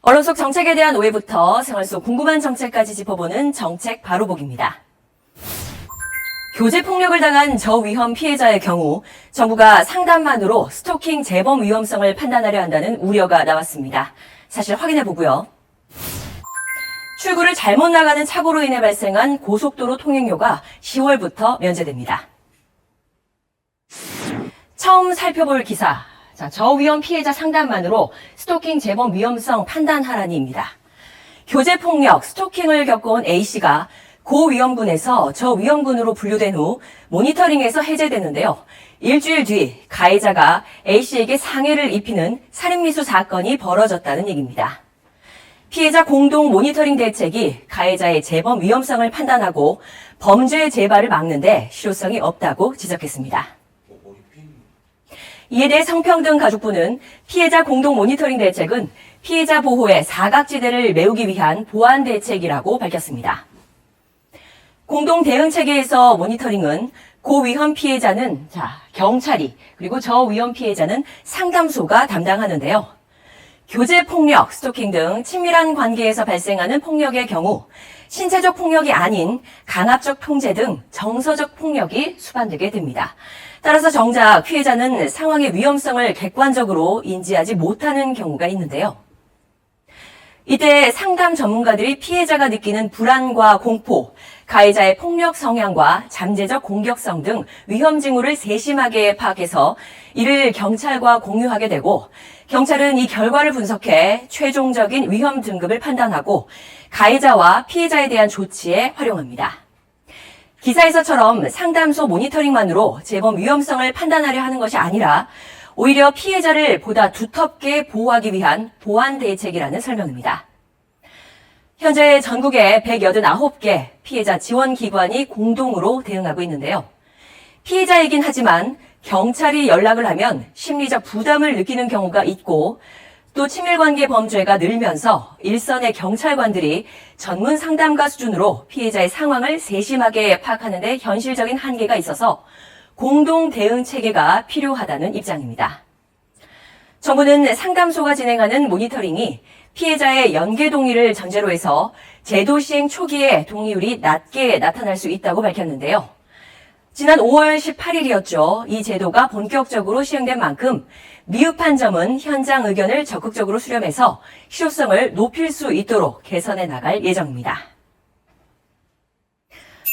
언론 속 정책에 대한 오해부터 생활 속 궁금한 정책까지 짚어보는 정책 바로보기입니다. 교제폭력을 당한 저위험 피해자의 경우 정부가 상담만으로 스토킹 재범 위험성을 판단하려 한다는 우려가 나왔습니다. 사실 확인해보고요. 출구를 잘못 나가는 착오로 인해 발생한 고속도로 통행료가 10월부터 면제됩니다. 처음 살펴볼 기사. 저위험 피해자 상담만으로 스토킹 재범 위험성 판단하라니입니다. 교제폭력, 스토킹을 겪어온 A씨가 고위험군에서 저위험군으로 분류된 후 모니터링에서 해제되는데요. 일주일 뒤 가해자가 A씨에게 상해를 입히는 살인미수 사건이 벌어졌다는 얘기입니다. 피해자 공동 모니터링 대책이 가해자의 재범 위험성을 판단하고 범죄 재발을 막는 데 실효성이 없다고 지적했습니다. 이에 대해 성평등가족부는 피해자 공동 모니터링 대책은 피해자 보호의 사각지대를 메우기 위한 보완 대책이라고 밝혔습니다. 공동 대응 체계에서 모니터링은 고위험 피해자는 경찰이, 그리고 저위험 피해자는 상담소가 담당하는데요. 교제폭력, 스토킹 등 친밀한 관계에서 발생하는 폭력의 경우 신체적 폭력이 아닌 강압적 통제 등 정서적 폭력이 수반되게 됩니다. 따라서 정작 피해자는 상황의 위험성을 객관적으로 인지하지 못하는 경우가 있는데요. 이때 상담 전문가들이 피해자가 느끼는 불안과 공포, 가해자의 폭력 성향과 잠재적 공격성 등 위험 징후를 세심하게 파악해서 이를 경찰과 공유하게 되고 경찰은 이 결과를 분석해 최종적인 위험 등급을 판단하고 가해자와 피해자에 대한 조치에 활용합니다. 기사에서처럼 상담소 모니터링만으로 재범 위험성을 판단하려 하는 것이 아니라 오히려 피해자를 보다 두텁게 보호하기 위한 보완 대책이라는 설명입니다. 현재 전국에 189개 피해자 지원 기관이 공동으로 대응하고 있는데요. 피해자이긴 하지만 경찰이 연락을 하면 심리적 부담을 느끼는 경우가 있고 또 친밀관계 범죄가 늘면서 일선의 경찰관들이 전문 상담가 수준으로 피해자의 상황을 세심하게 파악하는 데 현실적인 한계가 있어서 공동 대응 체계가 필요하다는 입장입니다. 정부는 상담소가 진행하는 모니터링이 피해자의 연계 동의를 전제로 해서 제도 시행 초기에 동의율이 낮게 나타날 수 있다고 밝혔는데요. 지난 5월 18일이었죠. 이 제도가 본격적으로 시행된 만큼 미흡한 점은 현장 의견을 적극적으로 수렴해서 실효성을 높일 수 있도록 개선해 나갈 예정입니다.